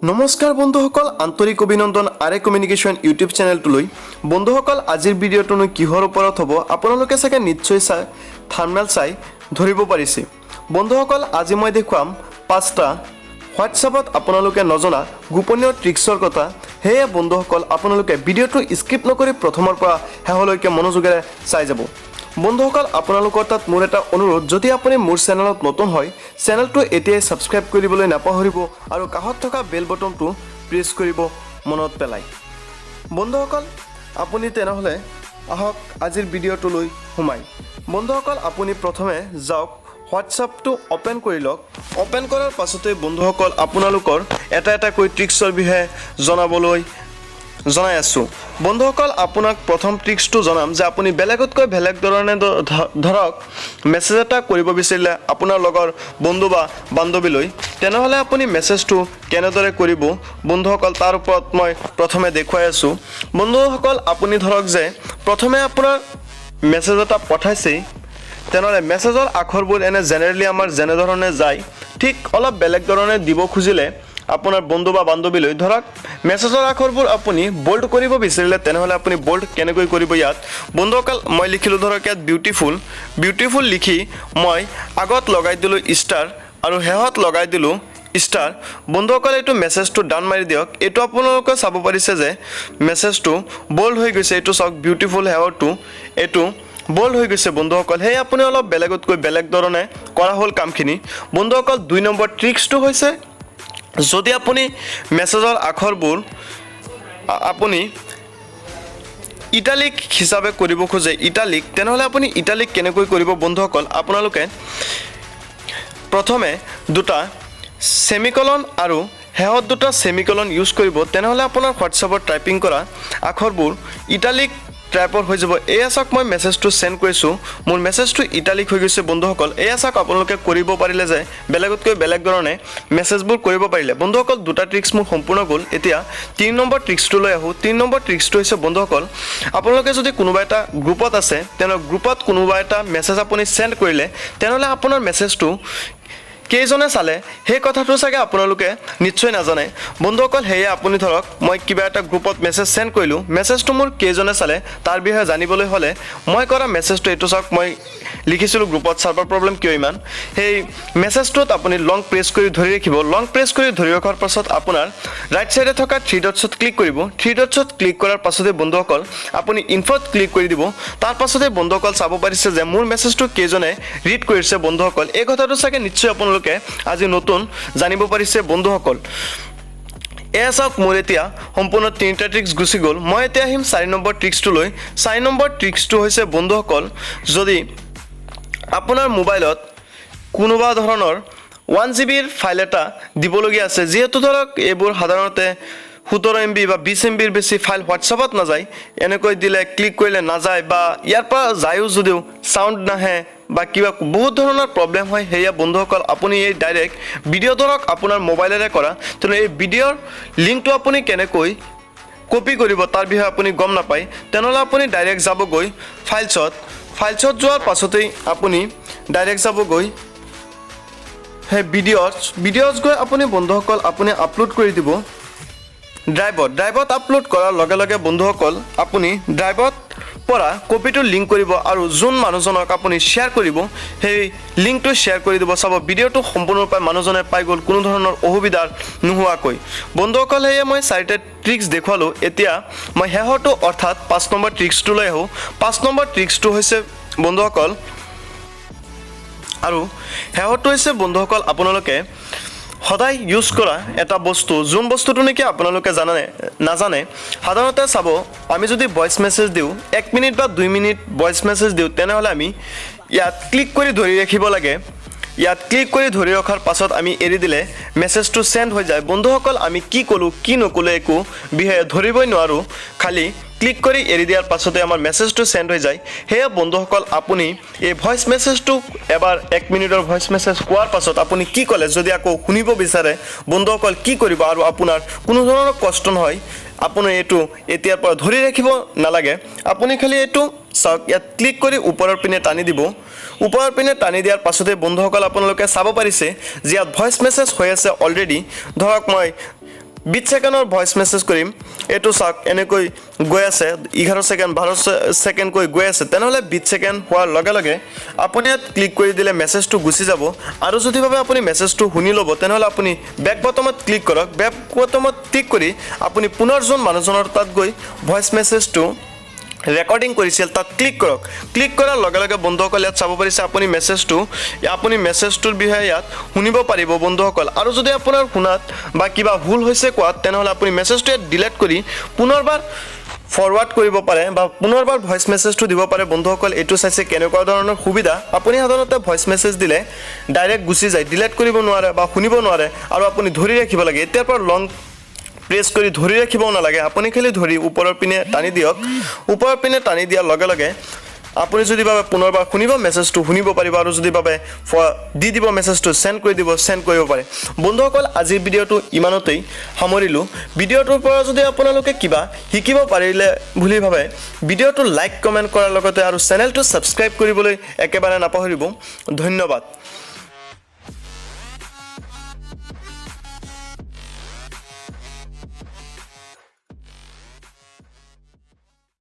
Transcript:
নমস্কাৰ বন্ধুসকল, আন্তৰিক অভিনন্দন আৰে কমিউনিকেশ্যন ইউটিউব চেনেলটোলৈ। বন্ধুসকল, আজিৰ ভিডিঅ'টোনো কিহৰ ওপৰত হ'ব আপোনালোকে চাগে নিশ্চয় থাম্বনেইল চাই ধৰিব পাৰিছে। বন্ধুসকল, আজি মই দেখুৱাম 5টা হোৱাটছআপত আপোনালোকে নজনা গোপনীয় ট্ৰিক্সৰ কথা। সেয়ে বন্ধুসকল, আপোনালোকে ভিডিঅ'টো স্কিপ নকৰি প্ৰথমৰ পৰা শেষলৈকে মনোযোগেৰে চাই যাব। বন্ধুসকল, আপোনালোকৰ তাত মোৰ এটা অনুৰোধ, যদি আপুনি মোৰ চেনেলত নতুন হয় চেনেলটো এতিয়াই ছাবস্ক্ৰাইব কৰিবলৈ নাপাহৰিব আৰু কাষত থকা বেল বটনটো প্ৰেছ কৰিব মনত পেলাই। বন্ধুসকল, আপুনি তেনেহ'লে আহক আজিৰ ভিডিঅ'টোলৈ সোমাই। বন্ধুসকল, আপুনি প্ৰথমে যাওক হোৱাটছআপটো অ'পেন কৰি লওক। অ'পেন কৰাৰ পাছতে বন্ধুসকল আপোনালোকৰ এটা এটাকৈ ট্ৰিক্সৰ বিষয়ে জনাই আছোঁ। বন্ধুসকল, আপোনাক প্ৰথম ট্ৰিক্সটো জনাম যে আপুনি বেলেগতকৈ বেলেগ ধৰণে ধৰক মেছেজ এটা কৰিব বিচাৰিলে আপোনাৰ লগৰ বন্ধু বা বান্ধৱীলৈ, তেনেহ'লে আপুনি মেছেজটো কেনেদৰে কৰিব বন্ধুসকল তাৰ ওপৰত মই প্ৰথমে দেখুৱাই আছোঁ। বন্ধুসকল, আপুনি ধৰক যে প্ৰথমে আপোনাৰ মেছেজ এটা পঠাইছেই, তেনেহ'লে মেছেজৰ আখৰবোৰ এনে জেনেৰেলি আমাৰ যেনেধৰণে যায় ঠিক অলপ বেলেগ ধৰণে দিব খুজিলে আপোনাৰ বন্ধু বা বান্ধৱীলৈ, ধৰক মেছেজৰ আখৰবোৰ আপুনি বোল্ড কৰিব বিচাৰিলে তেনেহ'লে আপুনি বোল্ড কেনেকৈ কৰিব। ইয়াত বন্ধুসকল মই লিখিলোঁ, ধৰক ইয়াত বিউটিফুল লিখি মই আগত লগাই দিলোঁ ষ্টাৰ আৰু শেষত লগাই দিলোঁ ষ্টাৰ। বন্ধুসকল, এইটো মেছেজটো ডান মাৰি দিয়ক। এইটো আপোনালোকে চাব পাৰিছে যে মেছেজটো বোল্ড হৈ গৈছে। এইটো চাওক, বিউটিফুল শেষৰটো এইটো বোল্ড হৈ গৈছে বন্ধুসকল। সেয়ে আপুনি অলপ বেলেগতকৈ বেলেগ ধৰণে কৰা হ'ল কামখিনি। বন্ধুসকল, 2 নম্বৰ ট্ৰিক্সটো হৈছে, যদি আপুনি মেছেজৰ আখৰবোৰ আপুনি ইটালিক হিচাপে কৰিব খোজে তেনেহ'লে আপুনি ইটালিক কেনেকৈ কৰিব বন্ধুসকল। আপোনালোকে প্ৰথমে 2টা ছেমিকলন আৰু শেষত 2টা ছেমিকলন ইউজ কৰিব, তেনেহ'লে আপোনাৰ হোৱাটছআপত টাইপিং কৰা আখৰবোৰ ইটালিক টাইপৰ হৈ যাব। এয়া চাওক, মই মেছেজটো চেণ্ড কৰিছোঁ, মোৰ মেছেজটো ইটালিক হৈ গৈছে বন্ধুসকল। এয়া চাওক, আপোনালোকে কৰিব পাৰিলে যে বেলেগতকৈ বেলেগ ধৰণে মেছেজবোৰ কৰিব পাৰিলে। বন্ধুসকল, 2টা ট্ৰিক্স মোৰ সম্পূৰ্ণ গ'ল। এতিয়া 3 নম্বৰ ট্ৰিক্সটোলৈ আহোঁ। 3 নম্বৰ ট্ৰিক্সটো হৈছে বন্ধুসকল, আপোনালোকে যদি কোনোবা এটা গ্ৰুপত আছে তেনেহ'লে গ্ৰুপত কোনোবা এটা মেছেজ আপুনি চেণ্ড কৰিলে তেনেহ'লে আপোনাৰ মেছেজটো কেইজনে চালে সেই কথাটো চাগে আপোনালোকে নিশ্চয় নাজানে বন্ধুসকল। সেয়ে আপুনি ধৰক মই কিবা এটা গ্ৰুপত মেছেজ চেণ্ড কৰিলোঁ, মেছেজটো মোৰ কেইজনে চালে তাৰ বিষয়ে জানিবলৈ হ'লে মই কৰা মেছেজটো এইটো চাওক, মই লিখিছিলোঁ গ্ৰুপত ছাৰ্ভাৰ প্ৰব্লেম কিয় ইমান। সেই মেছেজটোত আপুনি লং প্ৰেছ কৰি ধৰি ৰাখিব। লং প্ৰেছ কৰি ধৰি ৰখাৰ পাছত আপোনাৰ ৰাইট ছাইডে থকা 3 ডটছত ক্লিক কৰিব। 3 ডটছত ক্লিক কৰাৰ পাছতে বন্ধুসকল আপুনি ইনফ'ত ক্লিক কৰি দিব। তাৰ পাছতে বন্ধুসকল চাব পাৰিছে যে মোৰ মেছেজটো কেইজনে ৰিড কৰিছে বন্ধুসকল। এই কথাটো চাগে নিশ্চয় আপোনালোকে আজি নতুন জানিব পাৰিছে বন্ধুসকল। এয়া চাওক, মোৰ এতিয়া সম্পূৰ্ণ 3টা ট্ৰিক্স গুচি গ'ল। মই এতিয়া আহিম 4 নম্বৰ ট্ৰিক্সটোলৈ। 4 নম্বৰ ট্ৰিক্সটো হৈছে বন্ধুসকল, যদি আপোনাৰ মোবাইলত কোনোবা ধৰণৰ 1 GBৰ ফাইল এটা দিবলগীয়া আছে, যিহেতু ধৰক এইবোৰ সাধাৰণতে 17 MB বা 20 MBৰ বেছি ফাইল হোৱাটছআপত নাযায়, এনেকৈ দিলে ক্লিক কৰিলে নাযায় বা ইয়াৰ পৰা যায়ো যদিও চাউণ্ড নাহে বা কিবা বহুত ধৰণৰ প্ৰব্লেম হয়। সেয়া বন্ধুসকল আপুনি এই ডাইৰেক্ট ভিডিঅ' ধৰক আপোনাৰ মোবাইলেৰে কৰা, তেনেহ'লে এই ভিডিঅ'ৰ লিংকটো আপুনি কেনেকৈ কপি কৰিব তাৰ বিষয়ে আপুনি গম নাপায়, তেনেহ'লে আপুনি ডাইৰেক্ট যাবগৈ ফাইলছত যোৱাৰ পাছতেই আপুনি ডাইৰেক্ট যাবগৈ সেই ভিডিঅ'ত গৈ আপুনি বন্ধুসকল আপুনি আপলোড কৰি দিব ড্ৰাইভত আপলোড কৰাৰ লগে লগে বন্ধুসকল আপুনি ড্ৰাইভত পৰা কপিটো লিংক কৰিব আৰু যোন মানুহজনক আপুনি শ্বেয়াৰ কৰিব সেই লিংকটো শ্বেয়াৰ কৰি দিব। চাব, ভিডিঅ'টো সম্পূৰ্ণৰূপে মানুহজনে পাই গ'ল কোনো ধৰণৰ অসুবিধা নোহোৱাকৈ। বন্ধুসকল, সেয়ে মই 4টা ট্ৰিক্স দেখুৱালোঁ। এতিয়া মই শেষৰটো অৰ্থাৎ 5 নম্বৰ ট্ৰিক্সটোলৈ আহোঁ। 5 নম্বৰ ট্ৰিক্সটো হৈছে বন্ধুসকল আৰু শেষৰটো হৈছে বন্ধুসকল, আপোনালোকে সদায় ইউজ কৰা এটা বস্তু, যোন বস্তুটো নেকি আপোনালোকে নাজানে। সাধাৰণতে চাব, আমি যদি ভইচ মেছেজ দিওঁ 1 মিনিট বা 2 মিনিট ভইচ মেছেজ দিওঁ, তেনেহ'লে আমি ইয়াত ক্লিক কৰি ধৰি ৰাখিব লাগে। ইয়াত ক্লিক কৰি ধৰি ৰখাৰ পাছত আমি এৰি দিলে মেছেজটো চেণ্ড হৈ যায়। বন্ধুসকল, আমি কি ক'লোঁ কি নক'লোঁ একো বিষয়ে ধৰিবই নোৱাৰোঁ, খালি ক্লিক কৰি এৰি দিয়াৰ পাছতে আমাৰ মেছেজটো চেণ্ড হৈ যায়। সেয়ে বন্ধুসকল, আপুনি এই ভইচ মেছেজটো এবাৰ 1 মিনিটৰ ভইচ মেছেজ কোৱাৰ পাছত আপুনি কি ক'লে যদি আকৌ শুনিব বিচাৰে বন্ধুসকল কি কৰিব আৰু আপোনাৰ কোনো ধৰণৰ কষ্ট নহয়। আপুনি এইটো এতিয়াৰ পৰা ধৰি ৰাখিব নালাগে, আপুনি খালি এইটো চাওক, ইয়াত ক্লিক কৰি ওপৰৰ পিনে টানি দিব। ওপৰৰ পিনে টানি দিয়াৰ পাছতে বন্ধুসকল আপোনালোকে চাব পাৰিছে যে ইয়াত ভইচ মেছেজ হৈ আছে অলৰেডি। ধৰক মই 20 সেকেন্ডৰ ভয়েস মেসেজ কৰিম এটো চাওক এনেকৈ গৈ আছে 11 সেকেন্ড 12 সেকেন্ড কৈ গৈ আছে তেনেহলে 20 সেকেন্ড হোৱাৰ লগে লগে আপুনি ইয়াত ক্লিক কৰি দিলে মেসেজটো গুচি যাব আৰু যদি ভাবে আপুনি মেসেজটো শুনি ল'ব তেনেহলে আপুনি বেক বটনত ক্লিক কৰক বেক বটনত ক্লিক কৰি আপুনি পুনৰ জন মানুহজনৰ তাত গৈ ভয়েস মেসেজটো ৰেকৰ্ডিং কৰিছিল তাত ক্লিক কৰক ক্লিক কৰাৰ লগে লগে বন্ধুসকল ইয়াত চাব পাৰিছে আপুনি মেসেজটোৰ বিষয়ে ইয়াত শুনিব পাৰিব বন্ধুসকল আৰু যদি আপোনাৰ শুনাত বা কিবা ভুল হৈছে কোৱাত তেনেহলে আপুনি মেসেজটো ডিলিট কৰি পুনৰবাৰ ফৰৱাৰ্ড কৰিব পাৰে বা পুনৰবাৰ ভয়েস মেসেজটো দিব পাৰে বন্ধুসকল এটো চাইছে কেনেকুৱা ধৰণৰ সুবিধা আপুনি সাধাৰণতে ভয়েস মেসেজ দিলে ডাইৰেক্ট গুচি যায় ডিলিট কৰিব নোৱাৰে বা শুনিব নোৱাৰে আৰু আপুনি ধৰি ৰাখিব লাগে এতিয়াৰ পৰা লং প্ৰেছ কৰি ধৰি ৰাখিব নালাগে আপুনি খালি ধৰি ওপৰৰ পিনে টানি দিয়ক ওপৰৰ পিনে টানি দিয়াৰ লগে লগে আপুনি যদি ভাবে পুনৰবাৰ শুনিব মেসেজটো শুনিব পাৰিব আৰু যদি ভাবে দি দিব মেসেজটো সেন্ড কৰি দিব সেন্ড কৰিব পাৰে বন্ধুসকল আজিৰ ভিডিওটো ইমানতেই সামৰিলো ভিডিওটোৰ পৰা যদি আপোনালোকে কিবা শিকিব পাৰিলে বুলি ভাবে ভিডিওটো লাইক কমেন্ট কৰাৰ লগতে আৰু চেনেলটো সাবস্ক্ৰাইব কৰিবলৈ একেবাৰে নাপাহৰিব ধন্যবাদ